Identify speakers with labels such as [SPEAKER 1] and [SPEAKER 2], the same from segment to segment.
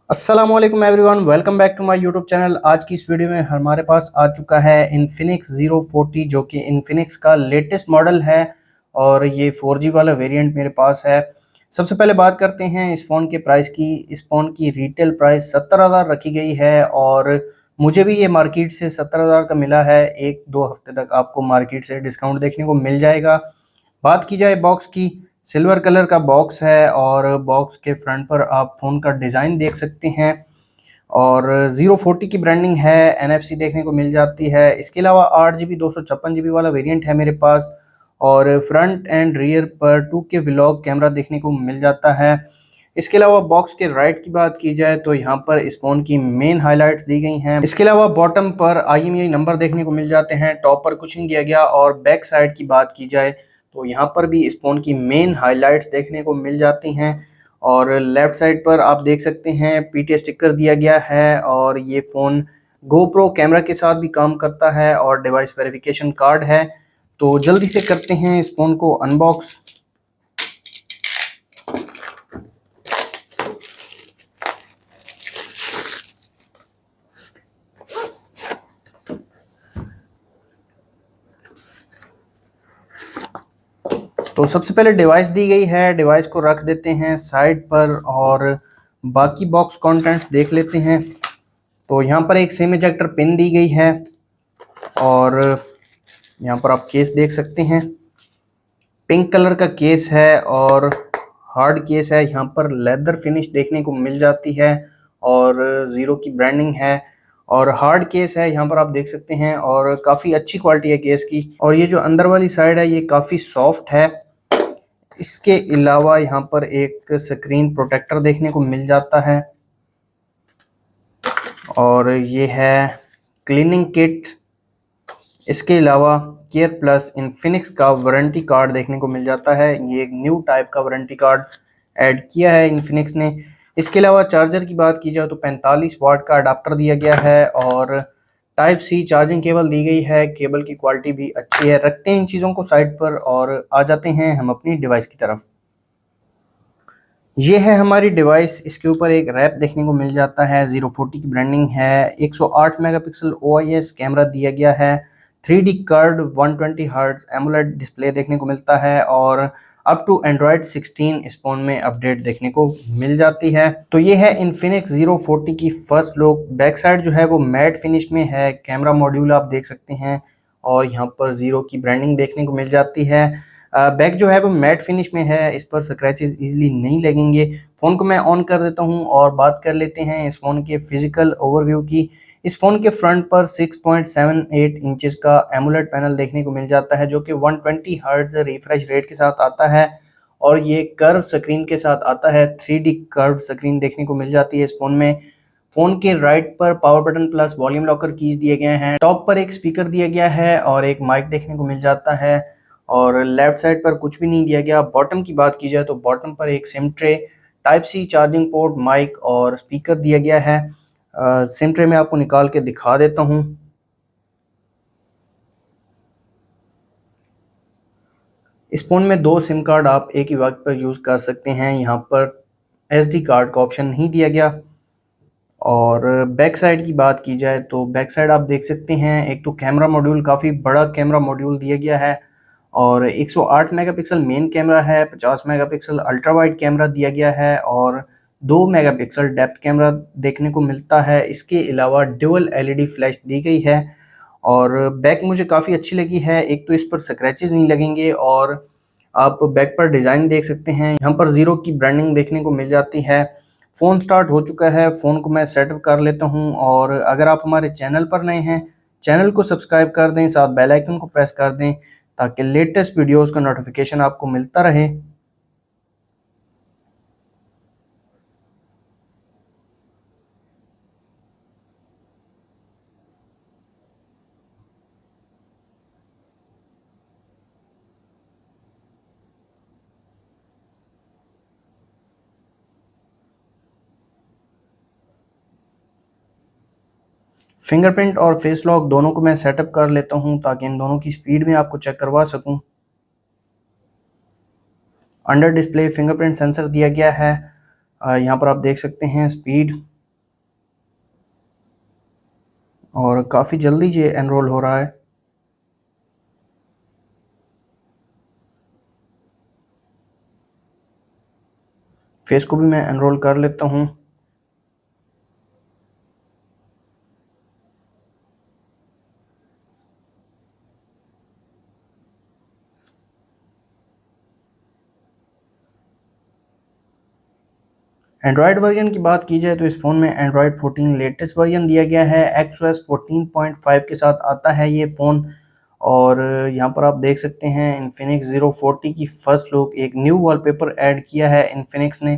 [SPEAKER 1] अस्सलामुअलैकुम everyone, welcome back to my YouTube channel. आज की इस वीडियो में हमारे पास आ चुका है इन्फिनिक्स ज़ीरो 40 जो कि इन्फिनिक्स का लेटेस्ट मॉडल है और ये 4G वाला वेरिएंट मेरे पास है। सबसे पहले बात करते हैं इस फ़ोन के प्राइस की। इस फ़ोन की रिटेल प्राइस 70,000 रखी गई है और मुझे भी ये मार्केट से 70,000 का मिला है। 1-2 हफ्ते तक आपको मार्केट से डिस्काउंट देखने को मिल जाएगा। बात की जाए बॉक्स की, सिल्वर कलर का बॉक्स है और बॉक्स के फ्रंट पर आप फ़ोन का डिज़ाइन देख सकते हैं और ज़ीरो 40 की ब्रांडिंग है। NFC देखने को मिल जाती है। इसके अलावा 8GB 256GB वाला वेरिएंट है मेरे पास और फ्रंट एंड रियर पर 2K व्लॉग कैमरा देखने को मिल जाता है। इसके अलावा बॉक्स के राइट की बात की जाए तो यहाँ पर इस फोन की मेन हाइलाइट्स दी गई हैं। इसके अलावा बॉटम पर IMEI नंबर देखने को मिल जाते हैं, टॉप पर कुछ नहीं दिया गया। और बैक साइड की बात की जाए तो यहाँ पर भी इस फोन की मेन हाइलाइट्स देखने को मिल जाती हैं और लेफ्ट साइड पर आप देख सकते हैं PTA स्टिकर दिया गया है और ये फ़ोन GoPro कैमरा के साथ भी काम करता है और डिवाइस वेरिफिकेशन कार्ड है। तो जल्दी से करते हैं इस फ़ोन को अनबॉक्स। तो सबसे पहले डिवाइस दी गई है, डिवाइस को रख देते हैं साइड पर और बाकी बॉक्स कंटेंट्स देख लेते हैं। तो यहाँ पर एक सिम इजेक्टर पिन दी गई है और यहाँ पर आप केस देख सकते हैं, पिंक कलर का केस है और हार्ड केस है। यहाँ पर लेदर फिनिश देखने को मिल जाती है और ज़ीरो की ब्रांडिंग है और हार्ड केस है, यहाँ पर आप देख सकते हैं और काफ़ी अच्छी क्वालिटी है केस की। और ये जो अंदर वाली साइड है ये काफ़ी सॉफ्ट है। इसके अलावा यहाँ पर एक स्क्रीन प्रोटेक्टर देखने को मिल जाता है और ये है क्लीनिंग किट। इसके अलावा केयर प्लस इन्फिनिक्स का वारंटी कार्ड देखने को मिल जाता है। ये एक न्यू टाइप का वारंटी कार्ड ऐड किया है इन्फिनिक्स ने। इसके अलावा चार्जर की बात की जाए तो 45 वाट का अडाप्टर दिया गया है और टाइप सी चार्जिंग केबल दी गई है। केबल की क्वालिटी भी अच्छी है। रखते हैं इन चीज़ों को साइड पर और आ जाते हैं हम अपनी डिवाइस की तरफ। ये है हमारी डिवाइस। इसके ऊपर एक रैप देखने को मिल जाता है, ज़ीरो 40 की ब्रांडिंग है। 108 मेगापिक्सल OIS कैमरा दिया गया है। 3D curved 120 hertz AMOLED display देखने को मिलता है और अप टू एंड्रॉयड 16 इस फोन में अपडेट देखने को मिल जाती है। तो ये है इन्फिनिक्स ज़ीरो 40 की फर्स्ट लुक। बैक साइड जो है वो मैट फिनिश में है। कैमरा मॉड्यूल आप देख सकते हैं और यहाँ पर ज़ीरो की ब्रांडिंग देखने को मिल जाती है। बैक जो है वो मैट फिनिश में है, इस पर स्क्रैचेस इजीली नहीं लगेंगे। फ़ोन को मैं ऑन कर देता हूँ और बात कर लेते हैं इस फ़ोन के फिजिकल ओवरव्यू की। इस फ़ोन के फ्रंट पर 6.78 इंचेस का एमोलेड पैनल देखने को मिल जाता है जो कि 120 हर्ट्ज रिफ्रेश रेट के साथ आता है और ये कर्व स्क्रीन के साथ आता है। 3D कर्व स्क्रीन देखने को मिल जाती है इस फ़ोन में। फ़ोन के राइट पर power button plus volume locker keys दिए गए हैं। टॉप पर एक स्पीकर दिया गया है और एक माइक देखने को मिल जाता है और लेफ्ट साइड पर कुछ भी नहीं दिया गया। बॉटम की बात की जाए तो बॉटम पर एक SIM tray, type C charging port, mic और स्पीकर दिया गया है। सिम ट्रे में आपको निकाल के दिखा देता हूँ। इस फ़ोन में 2 सिम कार्ड आप एक ही वक्त पर यूज़ कर सकते हैं। यहाँ पर SD कार्ड का ऑप्शन नहीं दिया गया। और बैक साइड की बात की जाए तो बैक साइड आप देख सकते हैं, एक तो कैमरा मॉड्यूल काफ़ी बड़ा कैमरा मॉड्यूल दिया गया है और 108 मेगापिक्सल मेन कैमरा है, 50 मेगापिक्सल अल्ट्रा वाइड कैमरा दिया गया है और 2 मेगापिक्सल डेप्थ कैमरा देखने को मिलता है। इसके अलावा ड्यूअल LED फ्लैश दी गई है और बैक मुझे काफ़ी अच्छी लगी है। एक तो इस पर स्क्रैचेस नहीं लगेंगे और आप बैक पर डिज़ाइन देख सकते हैं। यहाँ पर ज़ीरो की ब्रांडिंग देखने को मिल जाती है। फ़ोन स्टार्ट हो चुका है। फ़ोन को मैं सेटअप कर लेता हूँ और अगर आप हमारे चैनल पर नए हैं, चैनल को सब्सक्राइब कर दें, साथ बेल आइकन को प्रेस कर दें ताकि लेटेस्ट वीडियोस का नोटिफिकेशन आपको मिलता रहे। फिंगरप्रिंट और फेस लॉक दोनों को मैं सेटअप कर लेता हूँ ताकि इन दोनों की स्पीड में आपको चेक करवा सकूँ। अंडर डिस्प्ले फिंगरप्रिंट सेंसर दिया गया है। यहाँ पर आप देख सकते हैं स्पीड और काफ़ी जल्दी ये एनरोल हो रहा है। फेस को भी मैं एनरोल कर लेता हूँ। एंड्रॉयड वर्जन की बात की जाए तो इस फ़ोन में एंड्रॉयड 14 लेटेस्ट वर्जन दिया गया है। XOS 14.5 के साथ आता है ये फ़ोन। और यहाँ पर आप देख सकते हैं इन्फिनिक्स ज़ीरो 40 की फर्स्ट लुक, एक न्यू वॉलपेपर ऐड किया है इन्फिनिक्स ने।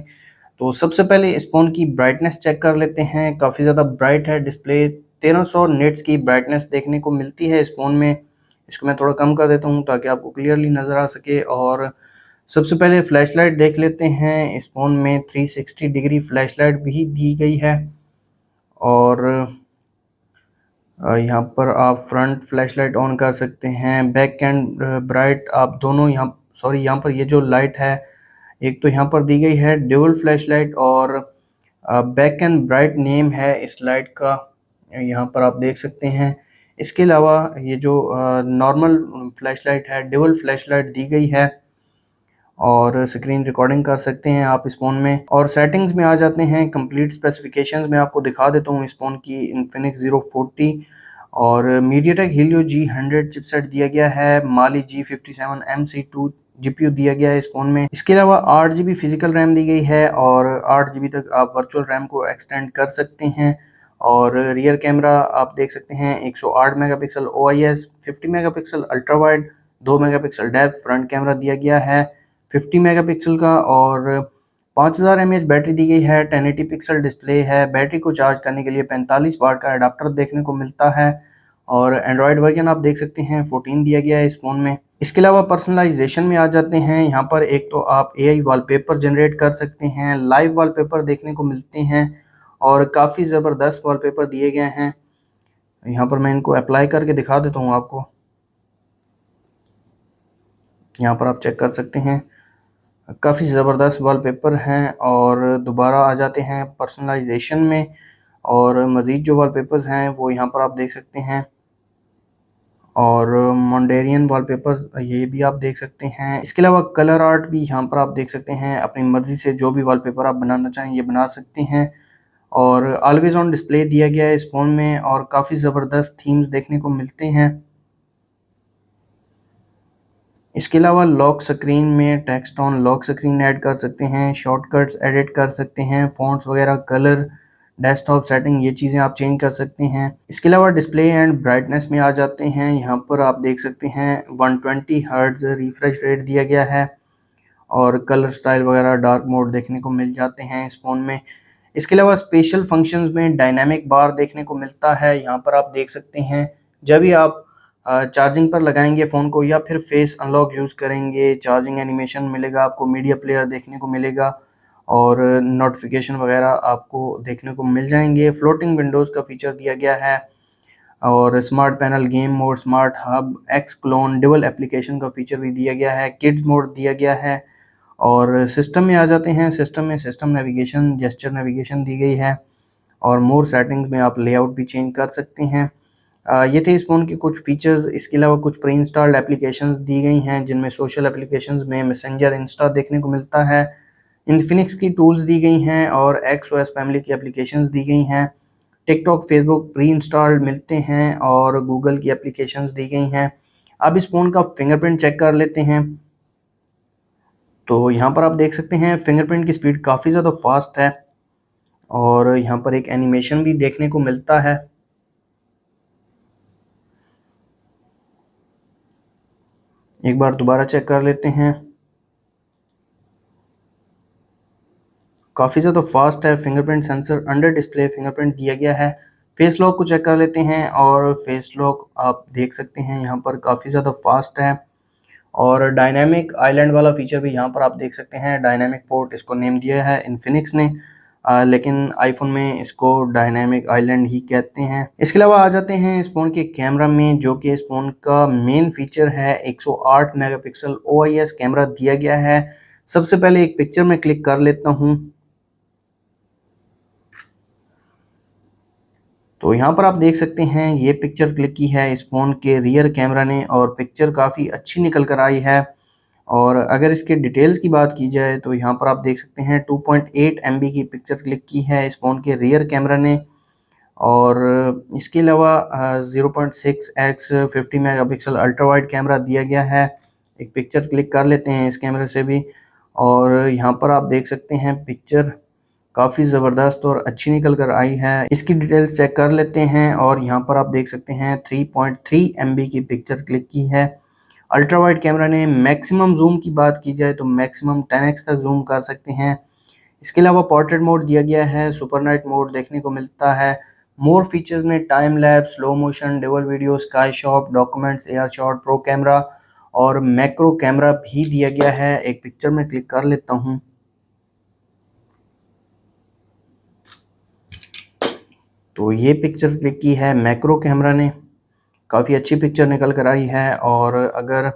[SPEAKER 1] तो सबसे पहले इस फ़ोन की ब्राइटनेस चेक कर लेते हैं। काफ़ी ज़्यादा ब्राइट है डिस्प्ले, 1300 निट्स की ब्राइटनेस देखने को मिलती है इस फ़ोन में। इसको मैं थोड़ा कम कर देता हूँ ताकि आपको क्लियरली नज़र आ सके। और सबसे पहले फ्लैश लाइट देख लेते हैं। इस फ़ोन में 360 डिग्री फ्लैश लाइट भी दी गई है। और यहाँ पर आप फ्रंट फ्लैश लाइट ऑन कर सकते हैं, बैक एंड ब्राइट आप दोनों यहाँ पर ये जो लाइट है, एक तो यहाँ पर दी गई है ड्यूल फ्लैश लाइट, और बैक एंड ब्राइट नेम है इस लाइट का, यहाँ पर आप देख सकते हैं। इसके अलावा ये जो नॉर्मल फ्लैश लाइट है, ड्यूल फ्लैश लाइट दी गई है। और स्क्रीन रिकॉर्डिंग कर सकते हैं आप इस फ़ोन में। और सेटिंग्स में आ जाते हैं, कंप्लीट स्पेसिफिकेशंस में आपको दिखा देता हूँ इस फ़ोन की। इन्फिनिक्स ज़ीरो 40 और मीडियाटेक हीलियो G100 चिपसेट दिया गया है। माली G57 MC2 जीपीयू दिया गया है इस फ़ोन में। इसके अलावा 8 GB फिजिकल रैम दी गई है और 8 GB तक आप वर्चुअल रैम को एक्सटेंड कर सकते हैं। और रियर कैमरा आप देख सकते हैं 108 megapixel OIS, 50 megapixel ultra wide, 2 megapixel depth front camera दिया गया है 50 मेगापिक्सल का। और 5000 mAh बैटरी दी गई है। 1080 पिक्सल डिस्प्ले है। बैटरी को चार्ज करने के लिए 45 वाट का अडाप्टर देखने को मिलता है। और एंड्रॉयड वर्जन आप देख सकते हैं 14 दिया गया है इस फ़ोन में। इसके अलावा पर्सनलाइजेशन में आ जाते हैं। यहाँ पर एक तो आप AI वॉलपेपर जनरेट कर सकते हैं, लाइव वॉलपेपर देखने को मिलते हैं और काफ़ी ज़बरदस्त वॉलपेपर दिए गए हैं। यहाँ पर मैं इनको अप्लाई करके दिखा देता हूँ आपको। यहाँ पर आप चेक कर सकते हैं, काफ़ी ज़बरदस्त वॉलपेपर हैं। और दोबारा आ जाते हैं पर्सनलाइजेशन में, और मज़ीद जो वॉलपेपर्स हैं वो यहाँ पर आप देख सकते हैं। और मोंडेरियन वॉलपेपर ये भी आप देख सकते हैं। इसके अलावा कलर आर्ट भी यहाँ पर आप देख सकते हैं। अपनी मर्ज़ी से जो भी वॉलपेपर आप बनाना चाहें ये बना सकते हैं। और ऑलवेज़ ऑन डिस्प्ले दिया गया है इस फ़ोन में और काफ़ी ज़बरदस्त थीम्स देखने को मिलते हैं। इसके अलावा लॉक स्क्रीन में text on lock screen add कर सकते हैं, शॉर्टकट्स एडिट कर सकते हैं, फ़ॉन्ट्स वगैरह, कलर, डेस्कटॉप सेटिंग, ये चीज़ें आप चेंज कर सकते हैं। इसके अलावा डिस्प्ले एंड ब्राइटनेस में आ जाते हैं। यहाँ पर आप देख सकते हैं 120 हर्ट्ज़ रिफ्रेश रेट दिया गया है और कलर स्टाइल वगैरह डार्क मोड देखने को मिल जाते हैं इस फ़ोन में। इसके अलावा स्पेशल फंक्शंस में डायनामिक बार देखने को मिलता है। यहाँ पर आप देख सकते हैं जब भी आप चार्जिंग पर लगाएंगे फ़ोन को या फिर फेस अनलॉक यूज़ करेंगे, चार्जिंग एनिमेशन मिलेगा आपको, मीडिया प्लेयर देखने को मिलेगा और नोटिफिकेशन वगैरह आपको देखने को मिल जाएंगे। फ्लोटिंग विंडोज़ का फीचर दिया गया है और smart panel, game mode, smart hub, x clone, dual application का फीचर भी दिया गया है, किड्स मोड दिया गया है। और सिस्टम में आ जाते हैं। सिस्टम में सिस्टम नेविगेशन, जेस्चर नेविगेशन दी गई है और मोर सेटिंग्स में आप लेआउट भी चेंज कर सकते हैं। ये थे इस फ़ोन के कुछ फीचर्स। इसके अलावा कुछ प्री इंस्टॉल्ड एप्लीकेशंस दी गई हैं जिनमें सोशल एप्लीकेशंस में मैसेंजर, इंस्टा देखने को मिलता है। इन्फिनिक्स की टूल्स दी गई हैं और XOS फैमिली की एप्लीकेशंस दी गई हैं। टिकटॉक, फेसबुक प्री इंस्टॉल्ड मिलते हैं और गूगल की एप्लीकेशंस दी गई हैं। अब इस फ़ोन का फिंगरप्रिंट चेक कर लेते हैं। तो यहाँ पर आप देख सकते हैं फिंगरप्रिंट की स्पीड काफ़ी ज़्यादा फास्ट है और यहाँ पर एक एनिमेशन भी देखने को मिलता है। एक बार दोबारा चेक कर लेते हैं। काफ़ी ज़्यादा फास्ट है fingerprint sensor, under display fingerprint दिया गया है। फेस लॉक को चेक कर लेते हैं और फेस लॉक आप देख सकते हैं यहाँ पर काफ़ी ज़्यादा फास्ट है। और डायनामिक आइलैंड वाला फीचर भी यहाँ पर आप देख सकते हैं। डायनामिक पोर्ट इसको नेम दिया है इन्फिनिक्स ने, लेकिन आईफोन में इसको डायनामिक आइलैंड ही कहते हैं। इसके अलावा आ जाते हैं इस फ़ोन के कैमरा में, जो कि इस फ़ोन का मेन फीचर है। 108 मेगापिक्सल OIS कैमरा दिया गया है। सबसे पहले एक पिक्चर में क्लिक कर लेता हूँ। तो यहाँ पर आप देख सकते हैं ये पिक्चर क्लिक की है इस फ़ोन के रियर कैमरा ने और पिक्चर काफ़ी अच्छी निकल कर आई है। और अगर इसके डिटेल्स की बात की जाए तो यहाँ पर आप देख सकते हैं 2.8 MB की पिक्चर क्लिक की है इस फ़ोन के रियर कैमरा ने। और इसके अलावा 0.6x 50 megapixel ultra wide camera दिया गया है। एक पिक्चर क्लिक कर लेते हैं इस कैमरे से भी। और यहाँ पर आप देख सकते हैं पिक्चर काफ़ी ज़बरदस्त और अच्छी निकल कर आई है। इसकी डिटेल्स चेक कर लेते हैं और यहाँ पर आप देख सकते हैं 3.3 MB की पिक्चर क्लिक की है। अल्ट्रा वाइड कैमरा ने मैक्सिमम जूम की बात की जाए तो मैक्सिमम 10x तक जूम कर सकते हैं। इसके अलावा पोर्ट्रेट मोड दिया गया है, सुपर नाइट मोड देखने को मिलता है। मोर फीचर्स में time lapse, slow motion, dual video, sky shot, documents, air shot, pro camera और मैक्रो कैमरा भी दिया गया है। एक पिक्चर में क्लिक कर लेता हूँ। तो ये पिक्चर क्लिक की है मैक्रो कैमरा ने, काफ़ी अच्छी पिक्चर निकल कर आई है। और अगर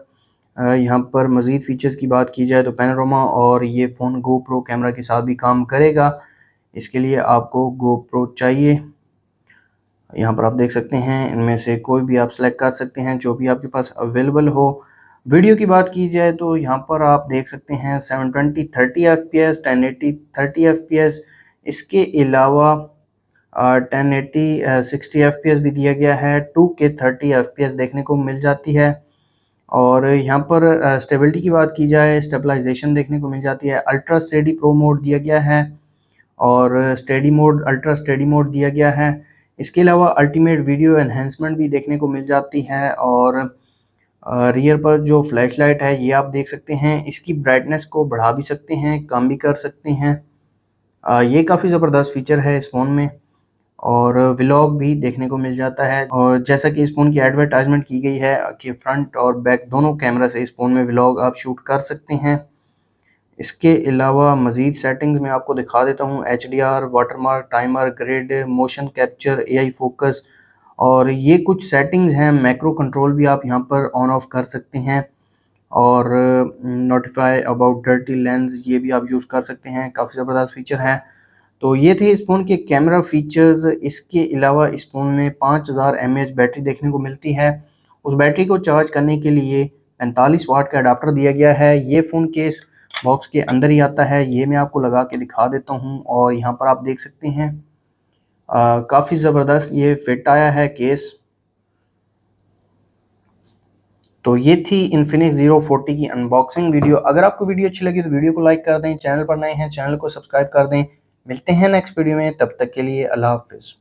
[SPEAKER 1] यहाँ पर मज़ीद फ़ीचर्स की बात की जाए तो पैनोरामा और ये फ़ोन गोप्रो कैमरा के साथ भी काम करेगा। इसके लिए आपको गोप्रो चाहिए। यहाँ पर आप देख सकते हैं इनमें से कोई भी आप सेलेक्ट कर सकते हैं जो भी आपके पास अवेलेबल हो। वीडियो की बात की जाए तो यहाँ पर आप देख सकते हैं 720 30 FPS, 1080 30 FPS। इसके अलावा 1080 60 FPS भी दिया गया है। 2K 30 FPS देखने को मिल जाती है। और यहाँ पर स्टेबिलिटी की बात की जाए, स्टेबलाइजेशन देखने को मिल जाती है। अल्ट्रा स्टेडी प्रो मोड दिया गया है और steady mode, ultra steady mode दिया गया है। इसके अलावा अल्टीमेट वीडियो एनहेंसमेंट भी देखने को मिल जाती है। और रियर पर जो फ्लैश लाइट है ये आप देख सकते हैं, इसकी ब्राइटनेस को बढ़ा भी सकते हैं, कम भी कर सकते हैं। ये काफ़ी ज़बरदस्त फीचर है इस फ़ोन में। और व्लॉग भी देखने को मिल जाता है। और जैसा कि इस फ़ोन की एडवर्टाइजमेंट की गई है कि फ्रंट और बैक दोनों कैमरा से इस फ़ोन में व्लॉग आप शूट कर सकते हैं। इसके अलावा मज़ीद सेटिंग्स मैं आपको दिखा देता हूँ। HDR, watermark, timer, grid, motion capture, AI focus और ये कुछ सेटिंग्स हैं। मैक्रो कंट्रोल भी आप यहाँ पर ऑन ऑफ कर सकते हैं। और नोटिफाई अबाउट डर्टी लेंस ये भी आप यूज़ कर सकते हैं। काफ़ी ज़बरदस्त फीचर है। तो ये थे इस फ़ोन के कैमरा फीचर्स। इसके अलावा इस फ़ोन में 5000 mAh बैटरी देखने को मिलती है। उस बैटरी को चार्ज करने के लिए 45 वाट का अडाप्टर दिया गया है। ये फ़ोन केस बॉक्स के अंदर ही आता है। ये मैं आपको लगा के दिखा देता हूँ और यहाँ पर आप देख सकते हैं काफ़ी ज़बरदस्त ये फिट आया है केस। तो ये थी इन्फिनिक्स Zero 40 की अनबॉक्सिंग वीडियो। अगर आपको वीडियो अच्छी लगी तो वीडियो को लाइक कर दें, चैनल पर नए हैं चैनल को सब्सक्राइब कर दें। मिलते हैं नेक्स्ट वीडियो में, तब तक के लिए अल्लाह हाफ़िज़।